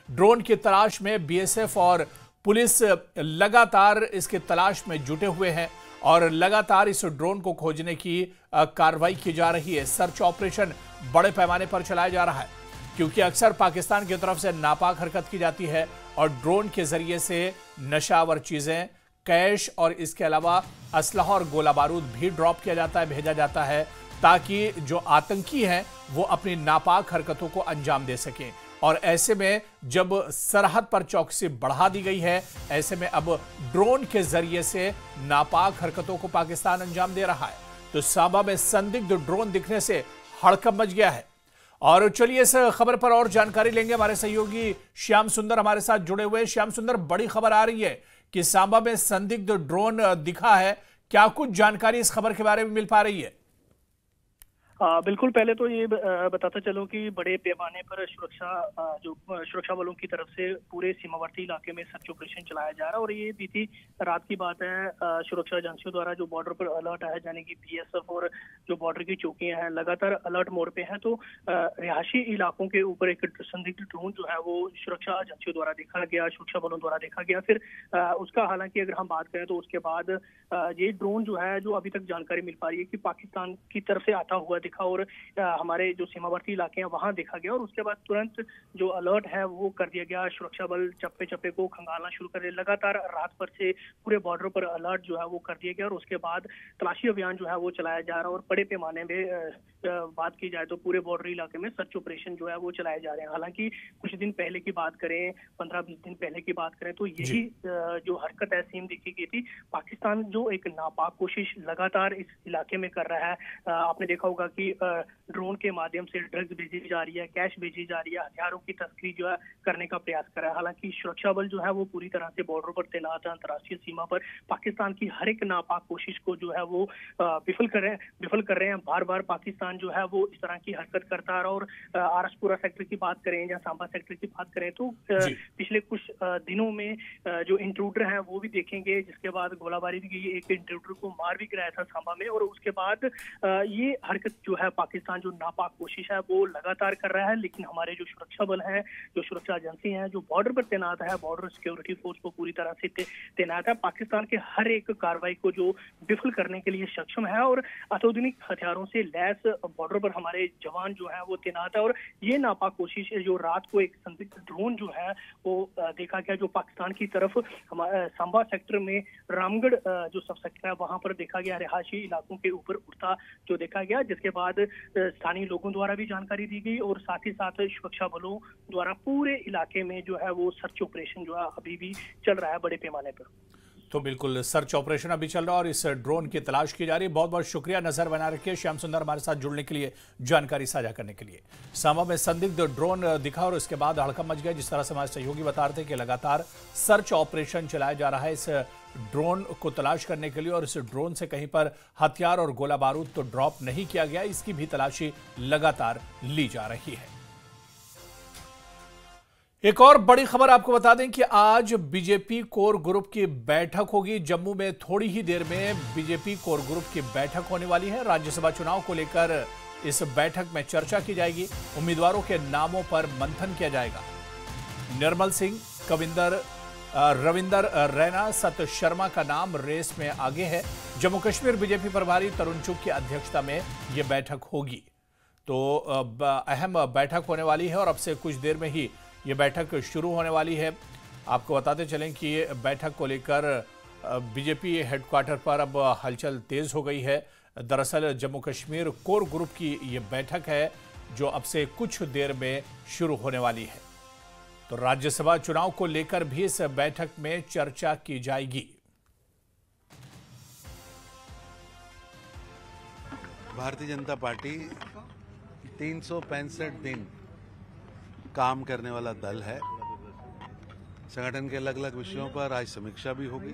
Drone की तलाश में बीएसएफ और पुलिस लगातार इसकी तलाश में जुटे हुए हैं और लगातार इस ड्रोन को खोजने की कार्रवाई की जा रही है। सर्च ऑपरेशन बड़े पैमाने पर चलाया जा रहा है क्योंकि अक्सर पाकिस्तान की तरफ से नापाक हरकत की जाती है और ड्रोन के जरिए से नशावर चीजें, कैश और इसके अलावा असलहा और गोला बारूद भी ड्रॉप किया जाता है, भेजा जाता है ताकि जो आतंकी हैं वो अपनी नापाक हरकतों को अंजाम दे सकें। और ऐसे में जब सरहद पर चौकसी बढ़ा दी गई है, ऐसे में अब ड्रोन के जरिए से नापाक हरकतों को पाकिस्तान अंजाम दे रहा है। तो सांबा में संदिग्ध ड्रोन दिखने से हड़कंप मच गया है। और चलिए इस खबर पर और जानकारी लेंगे, हमारे सहयोगी श्याम सुंदर हमारे साथ जुड़े हुए। श्याम सुंदर, बड़ी खबर आ रही है कि सांबा में संदिग्ध ड्रोन दिखा है, क्या कुछ जानकारी इस खबर के बारे में मिल पा रही है? बिल्कुल, पहले तो ये बताता चलो कि बड़े पैमाने पर सुरक्षा बलों की तरफ से पूरे सीमावर्ती इलाके में सर्च ऑपरेशन चलाया जा रहा है। और ये बीती रात की बात है, सुरक्षा एजेंसियों द्वारा जो बॉर्डर पर अलर्ट है, यानी कि बीएसएफ और जो बॉर्डर की चौकियां हैं लगातार अलर्ट मोड पे हैं। तो रिहायशी इलाकों के ऊपर एक संदिग्ध ड्रोन जो है वो सुरक्षा एजेंसियों द्वारा देखा गया, सुरक्षा बलों द्वारा देखा गया। फिर उसका हालांकि अगर हम बात करें तो उसके बाद ये ड्रोन जो है, जो अभी तक जानकारी मिल पा रही है कि पाकिस्तान की तरफ से आता हुआ दिखा और हमारे जो सीमावर्ती इलाके हैं वहां देखा गया। और उसके बाद तुरंत जो अलर्ट है वो कर दिया गया, सुरक्षा बल चप्पे चप्पे को खंगालना शुरू कर दिया। लगातार रात भर से पूरे बॉर्डर पर अलर्ट जो है वो कर दिया गया और उसके बाद तलाशी अभियान जो है वो चलाया जा रहा है। और बड़े पैमाने में बात की जाए तो पूरे बॉर्डर इलाके में सर्च ऑपरेशन जो है वो चलाए जा रहे हैं। हालांकि कुछ दिन पहले की बात करें, 15-20 दिन पहले की बात करें तो यही जो हरकत है सेम देखी गई थी। पाकिस्तान जो एक नापाक कोशिश लगातार इस इलाके में कर रहा है, आपने देखा होगा कि ड्रोन के माध्यम से ड्रग्स भेजी जा रही है, कैश भेजी जा रही है, हथियारों की तस्करी जो है करने का प्रयास कर रहा है। हालांकि सुरक्षा बल जो है वो पूरी तरह से बॉर्डर पर तैनात है, अंतर्राष्ट्रीय सीमा पर पाकिस्तान की हर एक नापाक कोशिश को जो है वो विफल कर रहे हैं। बार बार पाकिस्तान जो है वो इस तरह की हरकत करता रहा। और आरसपुरा सेक्टर की बात करें या सांबा सेक्टर की बात करें तो पिछले कुछ दिनों में जो इंट्रूडर है वो भी देखेंगे, जिसके बाद गोलाबारी भी की, एक इंट्रूडर को मार भी गिराया था सांबा में। और उसके बाद ये हरकत जो है पाकिस्तान जो नापाक कोशिश है वो लगातार कर रहा है। लेकिन हमारे जो सुरक्षा बल हैं, जो सुरक्षा एजेंसी हैं, जो बॉर्डर पर तैनात है, बॉर्डर सिक्योरिटी फोर्स को पूरी तरह से तैनात है, पाकिस्तान के हर एक कार्रवाई को जो विफल करने के लिए सक्षम है। और अत्याधुनिक हथियारों से लैस बॉर्डर पर हमारे जवान जो है वो तैनात है। और ये नापाक कोशिश जो रात को एक संदिग्ध ड्रोन जो है वो देखा गया, जो पाकिस्तान की तरफ हमारे सांबा सेक्टर में रामगढ़ जो सब सेक्टर है वहां पर देखा गया, रिहायशी इलाकों के ऊपर उड़ता जो देखा गया, जिसके बाद स्थानीय लोगों द्वारा भी जानकारी दी गई और साथ ही साथ सुरक्षा बलों द्वारा पूरे इलाके में जो है वो सर्च ऑपरेशन जो है अभी भी चल रहा है बड़े पैमाने पर। तो बिल्कुल सर्च ऑपरेशन अभी चल रहा है और इस ड्रोन की तलाश की जा रही है। बहुत बहुत शुक्रिया, नजर बना रखिए श्याम सुंदर हमारे साथ जुड़ने के लिए, जानकारी साझा करने के लिए। सांबा में संदिग्ध ड्रोन दिखा और उसके बाद हड़कंप मच गया। जिस तरह से हमारे सहयोगी बता रहे थे कि लगातार सर्च ऑपरेशन चलाया जा रहा है इस ड्रोन को तलाश करने के लिए और इस ड्रोन से कहीं पर हथियार और गोला बारूद तो ड्रॉप नहीं किया गया, इसकी भी तलाशी लगातार ली जा रही है। एक और बड़ी खबर आपको बता दें कि आज बीजेपी कोर ग्रुप की बैठक होगी जम्मू में। थोड़ी ही देर में बीजेपी कोर ग्रुप की बैठक होने वाली है। राज्यसभा चुनाव को लेकर इस बैठक में चर्चा की जाएगी, उम्मीदवारों के नामों पर मंथन किया जाएगा। निर्मल सिंह, रविंदर रैना, सत शर्मा का नाम रेस में आगे है। जम्मू कश्मीर बीजेपी प्रभारी तरुण चुग की अध्यक्षता में यह बैठक होगी। तो अहम बैठक होने वाली है और अब से कुछ देर में ही ये बैठक शुरू होने वाली है। आपको बताते चलें कि ये बैठक को लेकर बीजेपी हेडक्वार्टर पर अब हलचल तेज हो गई है। दरअसल जम्मू कश्मीर कोर ग्रुप की ये बैठक है जो अब से कुछ देर में शुरू होने वाली है। तो राज्यसभा चुनाव को लेकर भी इस बैठक में चर्चा की जाएगी। भारतीय जनता पार्टी 365 दिन काम करने वाला दल है। संगठन के अलग अलग विषयों पर आज समीक्षा भी होगी,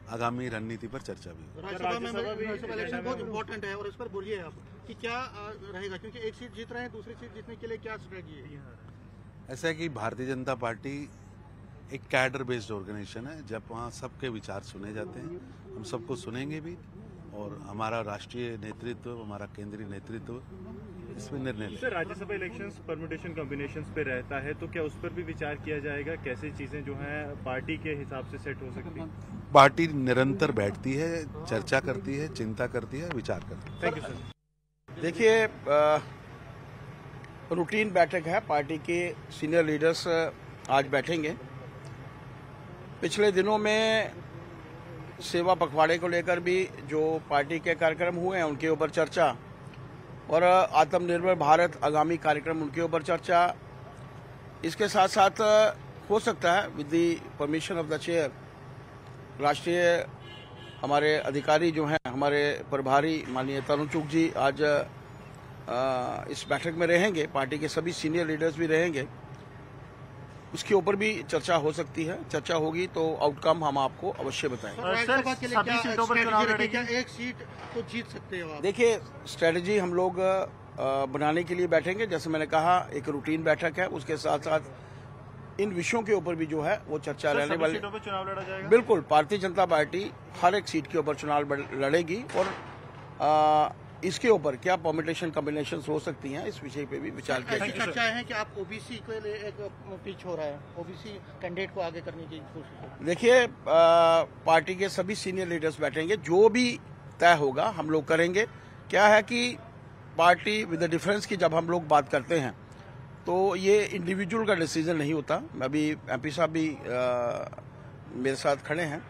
आगामी रणनीति पर चर्चा भी होगी। राज्यसभा इलेक्शन बहुत इंपॉर्टेंट है और इस पर बोलिए आप कि क्या रहेगा, क्योंकि एक सीट जीत रहे हैं, दूसरी सीट जीतने के लिए क्या स्ट्रेटजी है? ऐसा है कि भारतीय जनता पार्टी एक कैडर बेस्ड ऑर्गेनाइजेशन है, जब वहाँ सबके विचार सुने जाते हैं, हम सबको सुनेंगे भी। और हमारा राष्ट्रीय नेतृत्व, हमारा केंद्रीय नेतृत्व इसमें निर्णय लें। Sir, Rajya Sabha elections permutation combinations पे रहता है, तो क्या उस पर भी विचार किया जाएगा? कैसे चीजें जो हैं पार्टी के हिसाब से सेट हो सकती हैं? पार्टी निरंतर बैठती है, चर्चा करती है, चिंता करती है, विचार करती है। Thank you sir. देखिए, रूटीन बैठक है, पार्टी के सीनियर लीडर्स आज बैठेंगे। पिछले दिनों में सेवा पखवाड़े को लेकर भी जो पार्टी के कार्यक्रम हुए हैं उनके ऊपर चर्चा, और आत्मनिर्भर भारत आगामी कार्यक्रम उनके ऊपर चर्चा। इसके साथ साथ हो सकता है with the permission of the chair, राष्ट्रीय हमारे अधिकारी जो हैं, हमारे प्रभारी माननीय तरुण चुग जी आज इस बैठक में रहेंगे, पार्टी के सभी सीनियर लीडर्स भी रहेंगे। उसके ऊपर भी चर्चा हो सकती है। चर्चा होगी तो आउटकम हम आपको अवश्य बताएंगे। राज्यसभा के लिए क्या स्ट्रेटजी, क्या एक सीट तो जीत सकते हो आप? देखिए, स्ट्रेटजी हम लोग बनाने के लिए बैठेंगे। जैसे मैंने कहा, एक रूटीन बैठक है, उसके साथ साथ इन विषयों के ऊपर भी जो है वो चर्चा रहने वाली। सीटों पे चुनाव लड़ा जाएगा? बिल्कुल, भारतीय जनता पार्टी हर एक सीट के ऊपर चुनाव लड़ेगी, और इसके ऊपर क्या परम्यूटेशन कॉम्बिनेशन हो सकती हैं, इस विषय पे भी विचार किया ऐसी चर्चा है कि आप ओबीसी के लिए एक पिच हो रहा है, ओबीसी कैंडिडेट को आगे करने की कोशिश है। देखिए, पार्टी के सभी सीनियर लीडर्स बैठेंगे, जो भी तय होगा हम लोग करेंगे। क्या है कि पार्टी विद द डिफरेंस की जब हम लोग बात करते हैं तो ये इंडिविजुअल का डिसीजन नहीं होता। अभी एमपी साहब भी मेरे साथ खड़े हैं।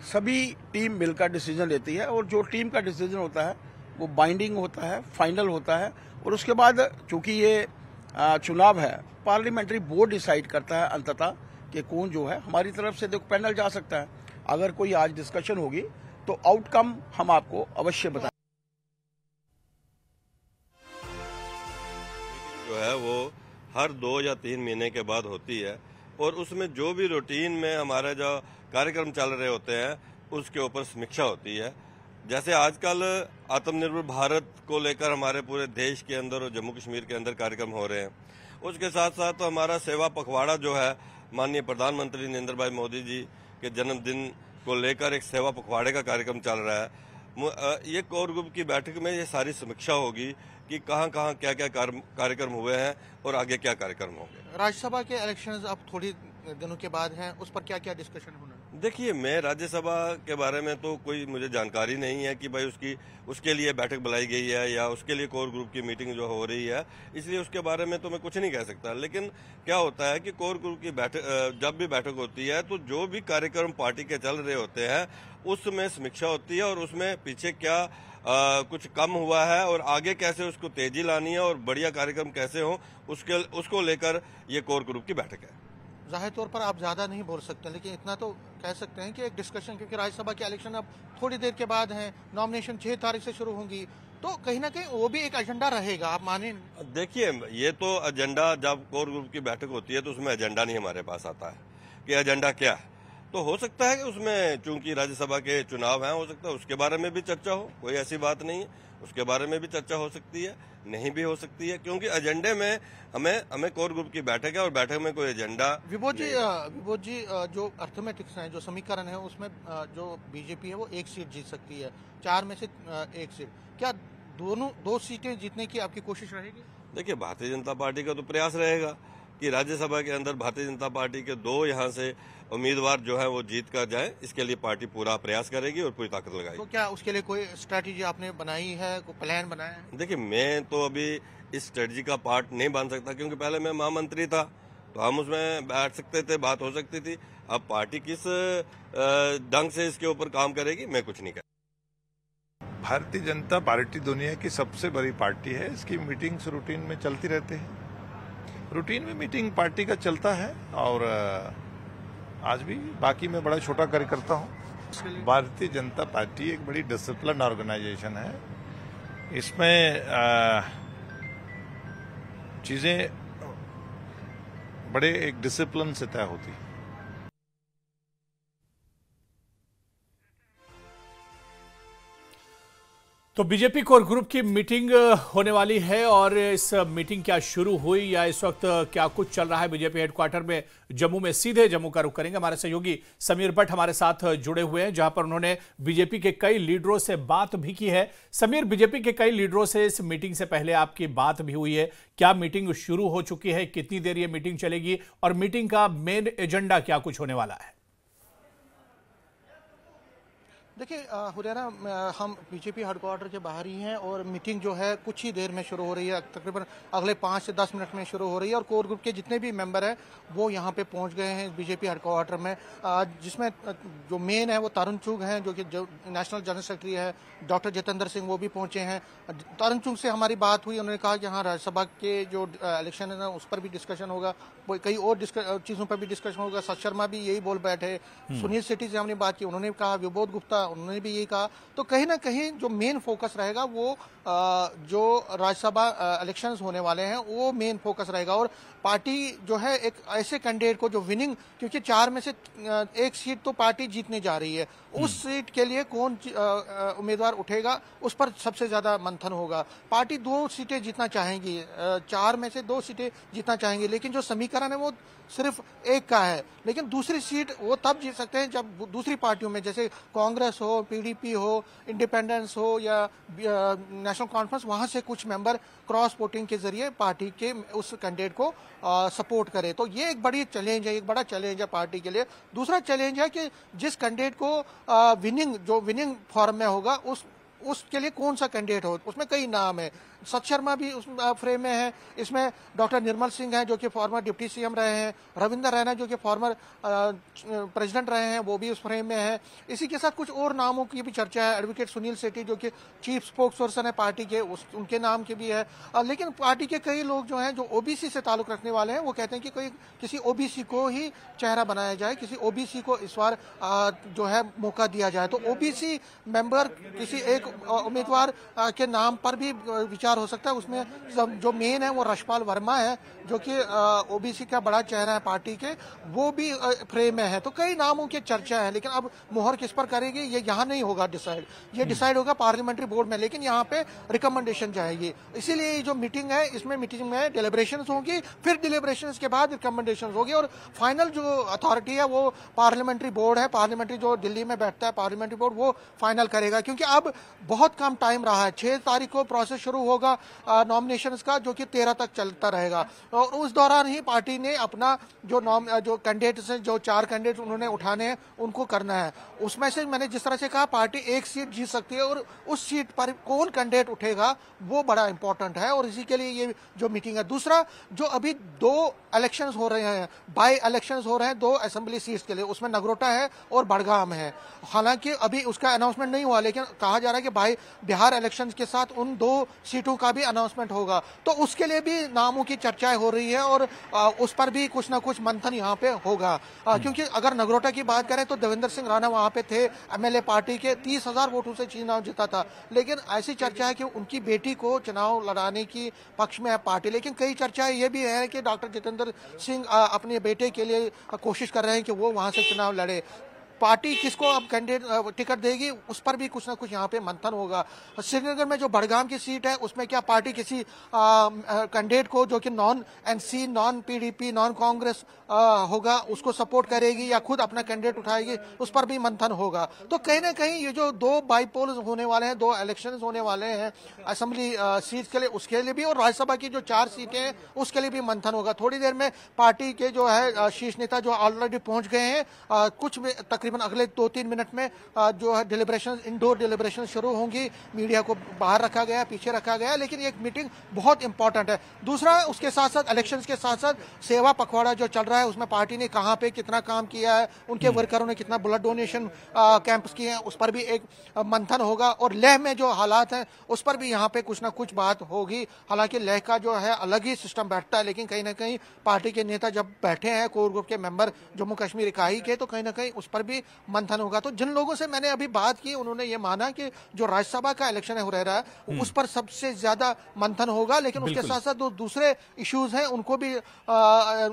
सभी टीम मिलकर डिसीजन लेती है, और जो टीम का डिसीजन होता है वो बाइंडिंग होता है, फाइनल होता है। और उसके बाद चूंकि ये चुनाव है, पार्लियामेंट्री बोर्ड डिसाइड करता है अंततः कि कौन जो है। हमारी तरफ से देखो पैनल जा सकता है, अगर कोई आज डिस्कशन होगी तो आउटकम हम आपको अवश्य बताएं। जो है वो हर 2 या 3 महीने के बाद होती है, और उसमें जो भी रूटीन में हमारे जो कार्यक्रम चल रहे होते हैं उसके ऊपर समीक्षा होती है। जैसे आजकल आत्मनिर्भर भारत को लेकर हमारे पूरे देश के अंदर और जम्मू कश्मीर के अंदर कार्यक्रम हो रहे हैं, उसके साथ साथ हमारा सेवा पखवाड़ा जो है माननीय प्रधानमंत्री नरेंद्र भाई मोदी जी के जन्मदिन को लेकर एक सेवा पखवाड़े का कार्यक्रम चल रहा है। ये कोर ग्रुप की बैठक में ये सारी समीक्षा होगी कि कहाँ कहाँ क्या क्या कार्यक्रम हुए हैं और आगे क्या कार्यक्रम होंगे। राज्यसभा के इलेक्शंस अब थोड़ी दिनों के बाद हैं, उस पर क्या क्या डिस्कशन होना? देखिए, मैं राज्यसभा के बारे में तो कोई मुझे जानकारी नहीं है कि भाई उसके लिए बैठक बुलाई गई है या उसके लिए कोर ग्रुप की मीटिंग जो हो रही है, इसलिए उसके बारे में तो मैं कुछ नहीं कह सकता। लेकिन क्या होता है कि कोर ग्रुप की बैठक जब भी बैठक होती है तो जो भी कार्यक्रम पार्टी के चल रहे होते हैं उसमें समीक्षा होती है, और उसमें पीछे क्या कुछ कम हुआ है और आगे कैसे उसको तेजी लानी है और बढ़िया कार्यक्रम कैसे हो, उसको लेकर ये कोर ग्रुप की बैठक है। जाहिर तौर पर आप ज्यादा नहीं बोल सकते, लेकिन इतना तो कह सकते हैं कि एक डिस्कशन, क्योंकि राज्यसभा के इलेक्शन अब थोड़ी देर के बाद हैं, नॉमिनेशन 6 तारीख से शुरू होंगी, तो कहीं ना कहीं वो भी एक एजेंडा रहेगा, आप माने? देखिए, ये तो एजेंडा जब कोर ग्रुप की बैठक होती है तो उसमें एजेंडा नहीं हमारे पास आता है कि एजेंडा क्या है। तो हो सकता है कि उसमें चूंकि राज्यसभा के चुनाव हैं, हो सकता है उसके बारे में भी चर्चा हो, कोई ऐसी बात नहीं है, उसके बारे में भी चर्चा हो सकती है, नहीं भी हो सकती है, क्योंकि एजेंडे में हमें कोर ग्रुप की बैठक है और बैठक में कोई एजेंडा। विभोद जी, जो अर्थमेटिक्स हैं, जो समीकरण है, उसमें जो बीजेपी है वो 1 सीट जीत सकती है, 4 में से 1 सीट। क्या 2 सीटें जीतने की आपकी कोशिश रहेगी? देखिए, भारतीय जनता पार्टी का तो प्रयास रहेगा कि राज्यसभा के अंदर भारतीय जनता पार्टी के 2 यहाँ से उम्मीदवार जो है वो जीत कर जाए, इसके लिए पार्टी पूरा प्रयास करेगी और पूरी ताकत लगाएगी। तो क्या उसके लिए कोई स्ट्रैटेजी आपने बनाई है, कोई प्लान बनाया है? देखिए, मैं तो अभी इस स्ट्रेटजी का पार्ट नहीं बन सकता, क्योंकि पहले मैं महामंत्री था तो हम उसमें बैठ सकते थे, बात हो सकती थी। अब पार्टी किस ढंग से इसके ऊपर काम करेगी, मैं कुछ नहीं कर। भारतीय जनता पार्टी दुनिया की सबसे बड़ी पार्टी है। इसकी मीटिंग्स रूटीन में चलती रहती है, रूटीन में मीटिंग पार्टी का चलता है, और आज भी बाकी मैं बड़ा छोटा कार्यकर्ता हूँ। भारतीय जनता पार्टी एक बड़ी डिसिप्लिन ऑर्गेनाइजेशन है, इसमें चीजें बड़े एक डिसिप्लिन से तय होती है। तो बीजेपी कोर ग्रुप की मीटिंग होने वाली है और इस मीटिंग क्या शुरू हुई या इस वक्त क्या कुछ चल रहा है बीजेपी हेडक्वार्टर में जम्मू में, सीधे जम्मू का रुख करेंगे। हमारे सहयोगी समीर भट्ट हमारे साथ जुड़े हुए हैं, जहां पर उन्होंने बीजेपी के कई लीडरों से बात भी की है। समीर, बीजेपी के कई लीडरों से इस मीटिंग से पहले आपकी बात भी हुई है, क्या मीटिंग शुरू हो चुकी है, कितनी देर ये मीटिंग चलेगी और मीटिंग का मेन एजेंडा क्या कुछ होने वाला है? देखिए हुरैरा, हम बीजेपी हेडक्वार्टर के बाहर ही हैं और मीटिंग जो है कुछ ही देर में शुरू हो रही है, तकरीबन अगले 5 से 10 मिनट में शुरू हो रही है और कोर ग्रुप के जितने भी मेंबर हैं वो यहाँ पे पहुँच गए हैं बीजेपी हेडक्वार्टर में, जिसमें जो मेन है वो तरुण चुग हैं जो कि नेशनल जनरल सेक्रेटरी है, डॉक्टर जितेंद्र सिंह वो भी पहुँचे हैं। तरुण चुग से हमारी बात हुई, उन्होंने कहा कि हाँ राज्यसभा के जो इलेक्शन है उस पर भी डिस्कशन होगा, कई और चीज़ों पर भी डिस्कशन होगा। सत शर्मा भी यही बोल बैठे, सुनील शेट्टी से हमने बात की, उन्होंने कहा, विबोध गुप्ता उन्होंने भी यही कहा। तो कहीं ना कहीं जो मेन फोकस रहेगा वो जो राज्यसभा इलेक्शंस होने वाले हैं वो मेन फोकस रहेगा और पार्टी जो है एक ऐसे कैंडिडेट को जो विनिंग, क्योंकि 4 में से 1 सीट तो पार्टी जीतने जा रही है, उस सीट के लिए कौन उम्मीदवार उठेगा उस पर सबसे ज्यादा मंथन होगा। पार्टी 2 सीटें जीतना चाहेंगी, 4 में से 2 सीटें जीतना चाहेंगी, लेकिन जो समीकरण है वो सिर्फ एक का है। लेकिन दूसरी सीट वो तब जीत सकते हैं जब दूसरी पार्टियों में जैसे कांग्रेस हो, पीडीपी हो, इंडिपेंडेंस हो या नेशनल कॉन्फ्रेंस, वहां से कुछ मेंबर क्रॉस वोटिंग के जरिए पार्टी के उस कैंडिडेट को सपोर्ट करे। तो ये एक बड़ी चैलेंज है, एक बड़ा चैलेंज है पार्टी के लिए। दूसरा चैलेंज है कि जिस कैंडिडेट को विनिंग फॉर्म में होगा उसके लिए कौन सा कैंडिडेट हो, उसमें कई नाम है। सत शर्मा भी उस फ्रेम में है, इसमें डॉक्टर निर्मल सिंह हैं जो कि फॉर्मर डिप्टी सीएम रहे हैं, रविंदर रैना जो कि फॉर्मर प्रेसिडेंट रहे हैं वो भी उस फ्रेम में है। इसी के साथ कुछ और नामों की भी चर्चा है, एडवोकेट सुनील शेट्टी जो कि चीफ स्पोक्स पर्सन है पार्टी के, उनके नाम के भी है। लेकिन पार्टी के कई लोग जो हैं जो ओबीसी से ताल्लुक रखने वाले हैं वो कहते हैं कि कोई किसी ओबीसी को ही चेहरा बनाया जाए, किसी ओबीसी को इस बार जो है मौका दिया जाए। तो ओबीसी मेंबर किसी एक उम्मीदवार के नाम पर भी विचार हो सकता है। उसमें जो मेन है वो रशपाल वर्मा है जो कि ओबीसी का बड़ा चेहरा है पार्टी के, वो भी फ्रेम में है। तो कई नामों की चर्चा है, लेकिन अब मोहर किस पर करेगी ये यहाँ नहीं होगा डिसाइड, ये डिसाइड होगा पार्लियामेंट्री बोर्ड में, लेकिन यहाँ पे रिकमेंडेशन जाएगी। इसीलिए जो मीटिंग है इसमें मीटिंग में डिलिब्रेशंस होगी, फिर डिलिब्रेशंस के बाद रिकमेंडेशन होगी और फाइनल जो अथॉरिटी है वो पार्लियामेंट्री बोर्ड है, पार्लियामेंट्री जो दिल्ली में बैठता है पार्लियामेंट्री बोर्ड, वो फाइनल करेगा। क्योंकि अब बहुत कम टाइम रहा है, 6 तारीख को प्रोसेस शुरू होगा नॉमिनेशंस का जो कि 13 तक चलता रहेगा और उस दौरान ही पार्टी ने अपना जो कैंडिडेट्स हैं, जो 4 कैंडिडेट उन्होंने उठाने हैं उनको करना है। उसमें से मैंने जिस तरह से कहा पार्टी 1 सीट जीत सकती है और उस सीट पर कौन कैंडिडेट उठेगा वो बड़ा इंपॉर्टेंट है और इसी के लिए ये जो मीटिंग है। दूसरा, जो अभी 2 इलेक्शंस हो रहे हैं, बाई इलेक्शंस हो रहे हैं 2 असेंबली सीट्स के लिए, उसमें नगरोटा है और बड़गाम है। हालांकि अभी उसका अनाउंसमेंट नहीं हुआ, लेकिन कहा जा रहा है कि बाई बिहार इलेक्शंस के साथ उन 2 सीटों का भी अनाउंसमेंट होगा। तो उसके लिए भी नामों की चर्चाएं हो रही है और उस पर भी कुछ ना कुछ मंथन यहाँ पे होगा। क्योंकि अगर नगरोटा की बात करें तो देवेंद्र सिंह राणा वहां पे थे, एमएलए पार्टी के 30,000 वोटों से चुनाव जीता था, लेकिन ऐसी चर्चा है कि उनकी बेटी को चुनाव लड़ाने की पक्ष में है पार्टी। लेकिन कई चर्चाएं ये भी है कि डॉक्टर जितेंद्र सिंह अपने बेटे के लिए कोशिश कर रहे हैं कि वो वहां से चुनाव लड़े। पार्टी किसको अब कैंडिडेट टिकट देगी उस पर भी कुछ ना कुछ यहाँ पे मंथन होगा। श्रीनगर में जो बड़गाम की सीट है उसमें क्या पार्टी किसी कैंडिडेट को जो कि non NC, non PDP, non Congress होगा उसको सपोर्ट करेगी या खुद अपना कैंडिडेट उठाएगी, उस पर भी मंथन होगा। तो कहीं ना कहीं ये जो 2 बाईपोल होने वाले हैं, 2 इलेक्शन होने वाले हैं असेंबली सीट के लिए, उसके लिए भी और राज्यसभा की जो 4 सीटें हैं उसके लिए भी मंथन होगा। थोड़ी देर में पार्टी के जो है शीर्ष नेता जो ऑलरेडी पहुंच गए हैं, कुछ तकरीबन अगले 2-3 मिनट में जो है डिलिब्रेशन, इंडोर डिलिब्रेशन शुरू होंगी। मीडिया को बाहर रखा गया, पीछे रखा गया, लेकिन एक मीटिंग बहुत इंपॉर्टेंट है। दूसरा, उसके साथ साथ इलेक्शंस के साथ साथ सेवा पखवाड़ा जो चल रहा है उसमें पार्टी ने कहां पे कितना काम किया है, उनके वर्करों ने कितना ब्लड डोनेशन कैंप्स किए हैं, उस पर भी एक मंथन होगा और लेह में जो हालात हैं उस पर भी यहाँ पे कुछ ना कुछ बात होगी। हालांकि लेह का जो है अलग ही सिस्टम बैठता है, लेकिन कहीं ना कहीं पार्टी के नेता जब बैठे हैं कोर ग्रुप के मेंबर जम्मू कश्मीर इकाई के, तो कहीं ना कहीं उस पर भी भी मंथन होगा। तो जिन लोगों से मैंने अभी बात की उन्होंने ये माना कि जो राज्यसभा का इलेक्शन है हुरैरा उस पर सबसे ज्यादा मंथन होगा, लेकिन उसके साथ साथ जो दूसरे इश्यूज हैं उनको भी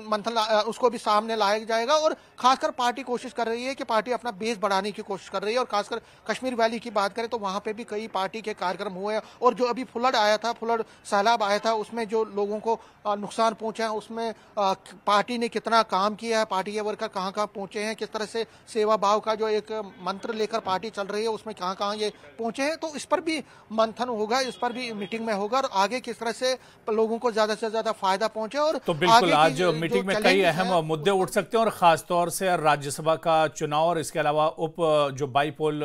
मंथन उसको भी सामने लाया जाएगा। और खासकर पार्टी कोशिश कर रही है कि पार्टी अपना बेस बढ़ाने की कोशिश कर रही है। और खासकर कश्मीर वैली की बात करें तो वहां पे भी कई पार्टी के कार्यक्रम हुए, और जो अभी फ्लड आया था, फ्लड सैलाब आया था, उसमें जो लोगों को नुकसान पहुंचा है उसमें पार्टी ने कितना काम किया है, पार्टी के वर्कर कहां कहां पहुंचे हैं, किस तरह से सेवा भाव का जो एक मंत्र लेकर पार्टी चल रही है उसमें कहां कहां ये पहुंचे हैं। तो इस पर भी मंथन होगा, इस पर भी मीटिंग में होगा, और आगे किस तरह से लोगों को ज्यादा से ज्यादा फायदा पहुंचे। और तो बिल्कुल आज मीटिंग में कई अहम मुद्दे उठ सकते हैं, और खासतौर से राज्यसभा का चुनाव और इसके अलावा उप जो बाईपोल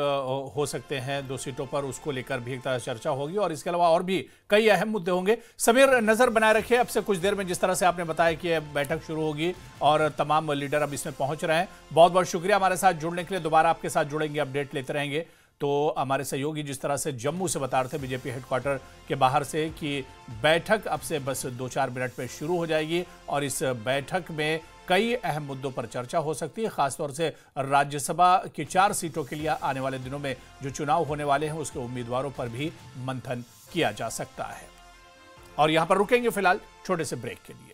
हो सकते हैं 2 सीटों पर, उसको लेकर भी एक तरह चर्चा होगी, और इसके अलावा और भी कई अहम मुद्दे होंगे। समीर, नजर बनाए रखिए। अब से कुछ देर में जिस तरह से आपने बताया कि बैठक शुरू होगी और तमाम लीडर अब इसमें पहुंच रहे हैं। बहुत बहुत शुक्रिया हमारे साथ जुड़ने के लिए। दोबारा आपके साथ जुड़ेंगे, अपडेट लेते रहेंगे। तो हमारे सहयोगी जिस तरह से जम्मू से बता रहे थे बीजेपी हेडक्वार्टर के बाहर से कि बैठक अब से बस 2-4 मिनट में शुरू हो जाएगी, और इस बैठक में कई अहम मुद्दों पर चर्चा हो सकती है। खासतौर से राज्यसभा की 4 सीटों के लिए आने वाले दिनों में जो चुनाव होने वाले हैं उसके उम्मीदवारों पर भी मंथन किया जा सकता है। और यहां पर रुकेंगे फिलहाल छोटे से ब्रेक के लिए।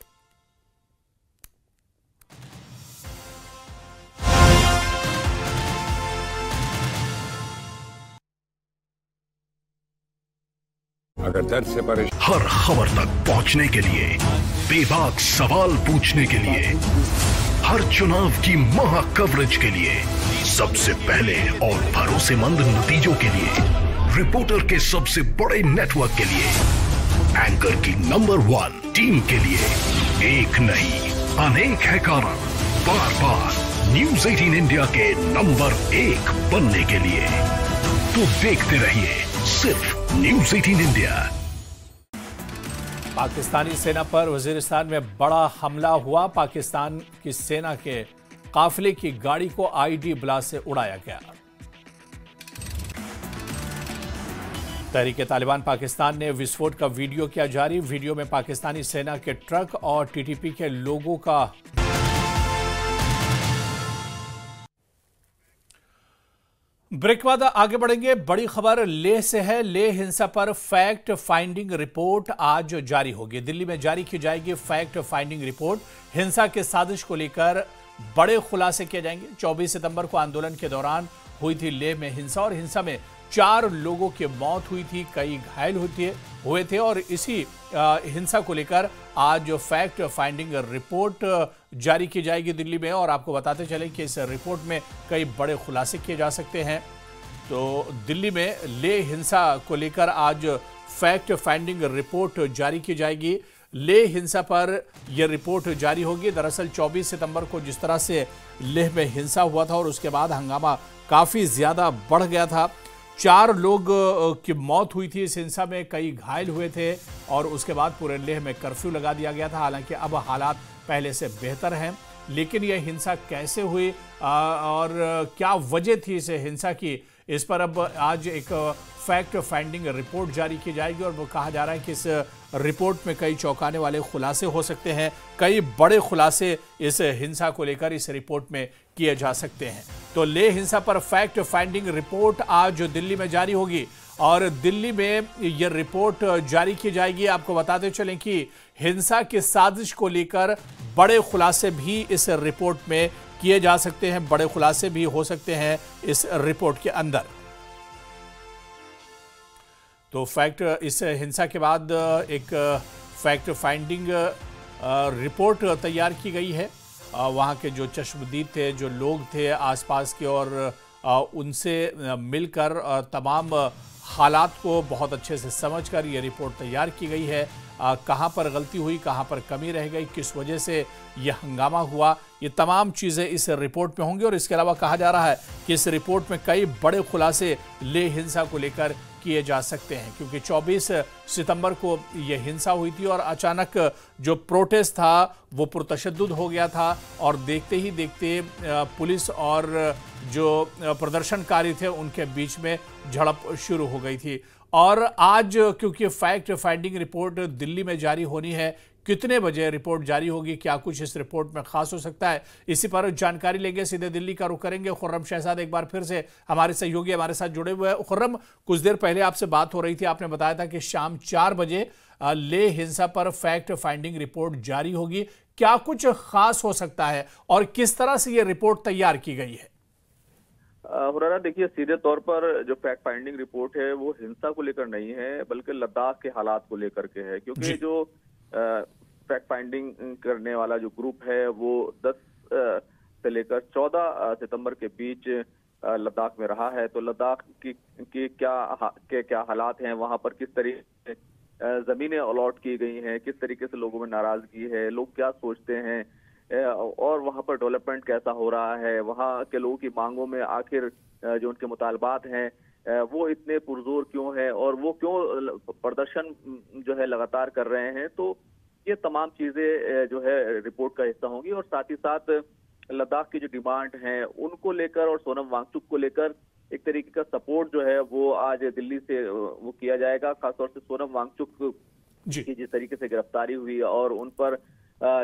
अगर दर्द से परेशान, हर खबर तक पहुंचने के लिए, बेबाक सवाल पूछने के लिए, हर चुनाव की महा कवरेज के लिए, सबसे पहले और भरोसेमंद नतीजों के लिए, रिपोर्टर के सबसे बड़े नेटवर्क के लिए, एंकर की नंबर 1 टीम के लिए एक नहीं अनेक है कारण बार बार न्यूज 18 इंडिया के नंबर 1 बनने के लिए। तो देखते रहिए सिर्फ न्यूज 18 इंडिया। पाकिस्तानी सेना पर वजीरिस्तान में बड़ा हमला हुआ। पाकिस्तान की सेना के काफिले की गाड़ी को आईडी ब्लास्ट से उड़ाया गया। तहरीक तालिबान पाकिस्तान ने विस्फोट का वीडियो किया जारी। वीडियो में पाकिस्तानी सेना के ट्रक और टीटीपी के लोगों का ब्रेक के बाद आगे बढ़ेंगे। बड़ी खबर लेह से है। लेह हिंसा पर फैक्ट फाइंडिंग रिपोर्ट आज जारी होगी। दिल्ली में जारी की जाएगी फैक्ट फाइंडिंग रिपोर्ट। हिंसा के साजिश को लेकर बड़े खुलासे किए जाएंगे। 24 सितंबर को आंदोलन के दौरान हुई थी लेह में हिंसा, और हिंसा में 4 लोगों की मौत हुई थी, कई घायल हुए थे। और इसी हिंसा को लेकर आज फैक्ट फाइंडिंग रिपोर्ट जारी की जाएगी दिल्ली में। और आपको बताते चलें कि इस रिपोर्ट में कई बड़े खुलासे किए जा सकते हैं। तो दिल्ली में लेह हिंसा को लेकर आज फैक्ट फाइंडिंग रिपोर्ट जारी की जाएगी। लेह हिंसा पर यह रिपोर्ट जारी होगी। दरअसल 24 सितंबर को जिस तरह से लेह में हिंसा हुआ था और उसके बाद हंगामा काफ़ी ज़्यादा बढ़ गया था, 4 लोग की मौत हुई थी इस हिंसा में, कई घायल हुए थे, और उसके बाद पूरे लेह में कर्फ्यू लगा दिया गया था। हालांकि अब हालात पहले से बेहतर हैं, लेकिन यह हिंसा कैसे हुई और क्या वजह थी इस हिंसा की, इस पर अब आज एक फैक्ट फाइंडिंग रिपोर्ट जारी की जाएगी। और वो कहा जा रहा है कि इस रिपोर्ट में कई चौंकाने वाले खुलासे हो सकते हैं, कई बड़े खुलासे इस हिंसा को लेकर इस रिपोर्ट में किए जा सकते हैं। तो लेह हिंसा पर फैक्ट फाइंडिंग रिपोर्ट आज दिल्ली में जारी होगी, और दिल्ली में यह रिपोर्ट जारी की जाएगी। आपको बताते चलें कि हिंसा की साजिश को लेकर बड़े खुलासे भी इस रिपोर्ट में किए जा सकते हैं, बड़े खुलासे भी हो सकते हैं इस रिपोर्ट के अंदर। तो फैक्ट इस हिंसा के बाद एक फैक्ट फाइंडिंग रिपोर्ट तैयार की गई है। वहाँ के जो चश्मदीद थे, जो लोग थे आसपास के, और उनसे मिलकर तमाम हालात को बहुत अच्छे से समझकर ये रिपोर्ट तैयार की गई है। कहाँ पर गलती हुई, कहाँ पर कमी रह गई, किस वजह से यह हंगामा हुआ, ये तमाम चीज़ें इस रिपोर्ट में होंगी। और इसके अलावा कहा जा रहा है कि इस रिपोर्ट में कई बड़े खुलासे लेह हिंसा को लेकर किए जा सकते हैं, क्योंकि 24 सितंबर को यह हिंसा हुई थी और अचानक जो प्रोटेस्ट था वो पुरतशद्दुद हो गया था, और देखते ही देखते पुलिस और जो प्रदर्शनकारी थे उनके बीच में झड़प शुरू हो गई थी। और आज क्योंकि फैक्ट फाइंडिंग रिपोर्ट दिल्ली में जारी होनी है, कितने बजे रिपोर्ट जारी होगी, क्या कुछ इस रिपोर्ट में खास हो सकता है, इसी पर जानकारी लेंगे। सीधे दिल्ली का रुख करेंगे। खुर्रम शहजाद एक बार फिर से हमारे सहयोगी हमारे साथ जुड़े हुए हैं। खुर्रम, कुछ देर पहले आपसे बात हो रही थी, आपने बताया था कि शाम 4 बजे लेह हिंसा पर फैक्ट फाइंडिंग रिपोर्ट जारी होगी। क्या कुछ खास हो सकता है और किस तरह से यह रिपोर्ट तैयार की गई है? हुरारा, देखिए, सीधे तौर पर जो फैक्ट फाइंडिंग रिपोर्ट है वो हिंसा को लेकर नहीं है, बल्कि लद्दाख के हालात को लेकर के है। क्योंकि जो फैक्ट फाइंडिंग करने वाला जो ग्रुप है वो 10 से लेकर 14 सितंबर के बीच लद्दाख में रहा है। तो लद्दाख की क्या हालात हैं, वहां पर किस तरीके से जमीनें अलॉट की गई हैं, किस तरीके से लोगों में नाराजगी है, लोग क्या सोचते हैं, और वहां पर डेवलपमेंट कैसा हो रहा है, वहां के लोगों की मांगों में आखिर जो उनके मुतालबात हैं वो इतने पुरजोर क्यों है, और वो क्यों प्रदर्शन जो है लगातार कर रहे हैं। तो ये तमाम चीजें जो है रिपोर्ट का हिस्सा होंगी। और साथ ही साथ लद्दाख की जो डिमांड है उनको लेकर और सोनम वांगचुक को लेकर एक तरीके का सपोर्ट जो है वो आज दिल्ली से वो किया जाएगा। खासतौर से सोनम वांगचुक की जिस तरीके से गिरफ्तारी हुई और उन पर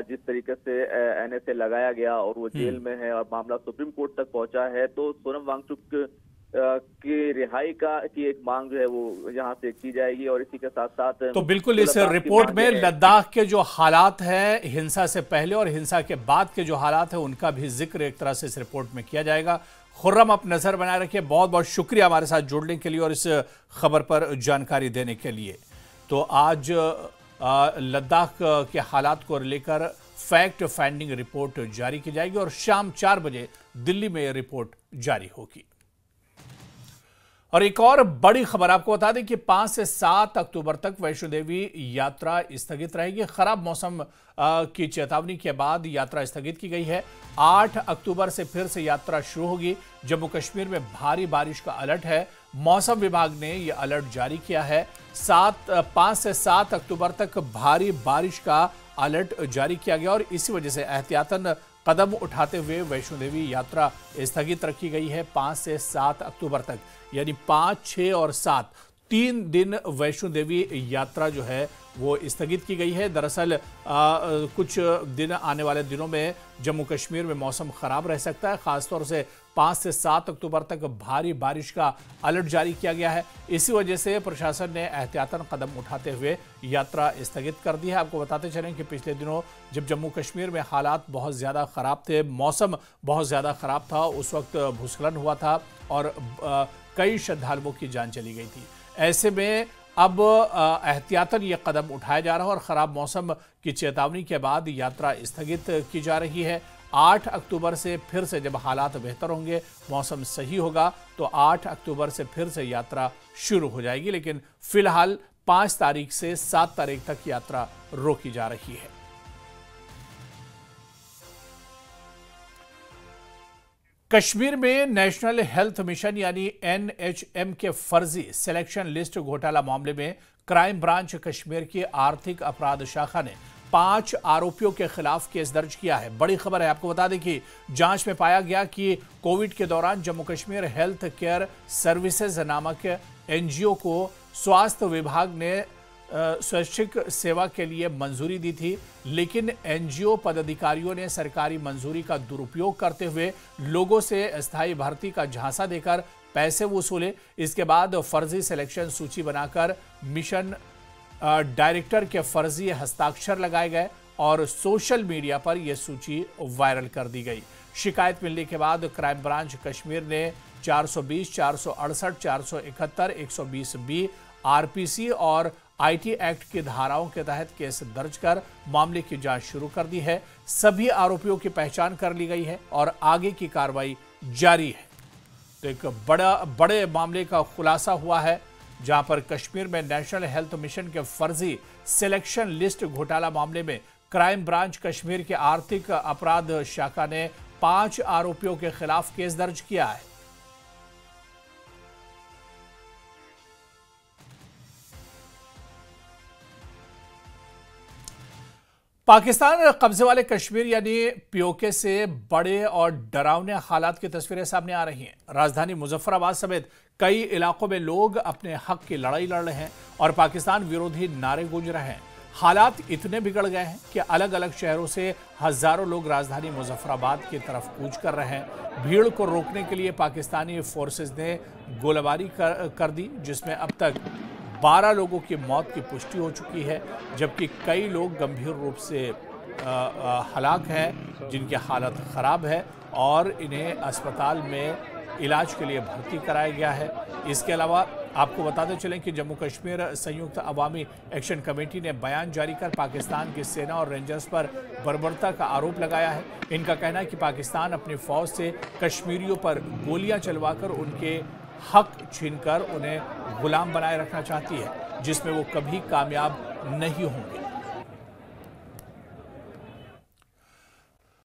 जिस तरीके से NSA लगाया गया और वो जेल में है और मामला सुप्रीम कोर्ट तक पहुंचा है, तो सोनम वांगचुक की रिहाई की एक मांग जो है वो यहाँ से की जाएगी। और इसी के साथ साथ तो बिल्कुल इस रिपोर्ट में लद्दाख के जो हालात हैं हिंसा से पहले और हिंसा के बाद के जो हालात हैं उनका भी जिक्र एक तरह से इस रिपोर्ट में किया जाएगा। खुर्रम, आप नजर बनाए रखिए। बहुत बहुत शुक्रिया हमारे साथ जुड़ने के लिए और इस खबर पर जानकारी देने के लिए। तो आज लद्दाख के हालात को लेकर फैक्ट फाइंडिंग रिपोर्ट जारी की जाएगी और शाम 4 बजे दिल्ली में यह रिपोर्ट जारी होगी। और एक और बड़ी खबर आपको बता दें कि 5 से 7 अक्टूबर तक वैष्णो देवी यात्रा स्थगित रहेगी। खराब मौसम की चेतावनी के बाद यात्रा स्थगित की गई है। 8 अक्टूबर से फिर से यात्रा शुरू होगी। जम्मू कश्मीर में भारी बारिश का अलर्ट है। मौसम विभाग ने यह अलर्ट जारी किया है। 5 से 7 अक्टूबर तक भारी बारिश का अलर्ट जारी किया गया और इसी वजह से एहतियातन कदम उठाते हुए वैष्णो देवी यात्रा स्थगित रखी गई है 5 से 7 अक्टूबर तक। यानी 5, 6 और 7 3 दिन वैष्णो देवी यात्रा जो है वो स्थगित की गई है। दरअसल कुछ दिन आने वाले दिनों में जम्मू कश्मीर में मौसम खराब रह सकता है। खासतौर से 5 से 7 अक्टूबर तक भारी बारिश का अलर्ट जारी किया गया है। इसी वजह से प्रशासन ने एहतियातन कदम उठाते हुए यात्रा स्थगित कर दी है। आपको बताते चलें कि पिछले दिनों जब जम्मू कश्मीर में हालात बहुत ज़्यादा ख़राब थे, मौसम बहुत ज़्यादा ख़राब था, उस वक्त भूस्खलन हुआ था और कई श्रद्धालुओं की जान चली गई थी। ऐसे में अब एहतियातन ये कदम उठाया जा रहा है और ख़राब मौसम की चेतावनी के बाद यात्रा स्थगित की जा रही है। 8 अक्टूबर से फिर से जब हालात बेहतर होंगे, मौसम सही होगा, तो 8 अक्टूबर से फिर से यात्रा शुरू हो जाएगी। लेकिन फिलहाल 5 तारीख से 7 तारीख तक यात्रा रोकी जा रही है। कश्मीर में नेशनल हेल्थ मिशन यानी NHM के फर्जी सिलेक्शन लिस्ट घोटाला मामले में क्राइम ब्रांच कश्मीर की आर्थिक अपराध शाखा ने 5 आरोपियों के खिलाफ केस दर्ज किया है। बड़ी खबर है, आपको बता दें कि जांच में पाया गया कि कोविड के दौरान Jammu Kashmir health care services नामक NGO को स्वास्थ्य विभाग ने स्वैच्छिक सेवा के लिए मंजूरी दी थी, लेकिन NGO पदाधिकारियों ने सरकारी मंजूरी का दुरुपयोग करते हुए लोगों से अस्थायी भर्ती का झांसा देकर पैसे वसूले। इसके बाद फर्जी सिलेक्शन सूची बनाकर मिशन डायरेक्टर के फर्जी हस्ताक्षर लगाए गए और सोशल मीडिया पर यह सूची वायरल कर दी गई। शिकायत मिलने के बाद क्राइम ब्रांच कश्मीर ने 420, 468, 471, 120B RPC और IT एक्ट की धाराओं के तहत केस दर्ज कर मामले की जांच शुरू कर दी है। सभी आरोपियों की पहचान कर ली गई है और आगे की कार्रवाई जारी है। तो एक बड़े मामले का खुलासा हुआ है, जहां पर कश्मीर में नेशनल हेल्थ मिशन के फर्जी सिलेक्शन लिस्ट घोटाला मामले में क्राइम ब्रांच कश्मीर के आर्थिक अपराध शाखा ने 5 आरोपियों के खिलाफ केस दर्ज किया है। पाकिस्तान कब्जे वाले कश्मीर यानी POK से बड़े और डरावने हालात की तस्वीरें सामने आ रही हैं। राजधानी मुजफ्फराबाद समेत कई इलाकों में लोग अपने हक की लड़ाई लड़ रहे हैं और पाकिस्तान विरोधी नारे गूंज रहे हैं। हालात इतने बिगड़ गए हैं कि अलग अलग शहरों से हजारों लोग राजधानी मुजफ्फराबाद की तरफ कूच कर रहे हैं। भीड़ को रोकने के लिए पाकिस्तानी फोर्सेस ने गोलीबारी कर दी, जिसमें अब तक 12 लोगों की मौत की पुष्टि हो चुकी है, जबकि कई लोग गंभीर रूप से हलाक हैं, जिनकी हालत खराब है और इन्हें अस्पताल में इलाज के लिए भर्ती कराया गया है। इसके अलावा आपको बताते चलें कि जम्मू कश्मीर संयुक्त अवामी एक्शन कमेटी ने बयान जारी कर पाकिस्तान की सेना और रेंजर्स पर बर्बरता का आरोप लगाया है। इनका कहना है कि पाकिस्तान अपनी फौज से कश्मीरियों पर गोलियां चलवाकर उनके हक छीनकर उन्हें गुलाम बनाए रखना चाहती है, जिसमें वो कभी कामयाब नहीं होंगे।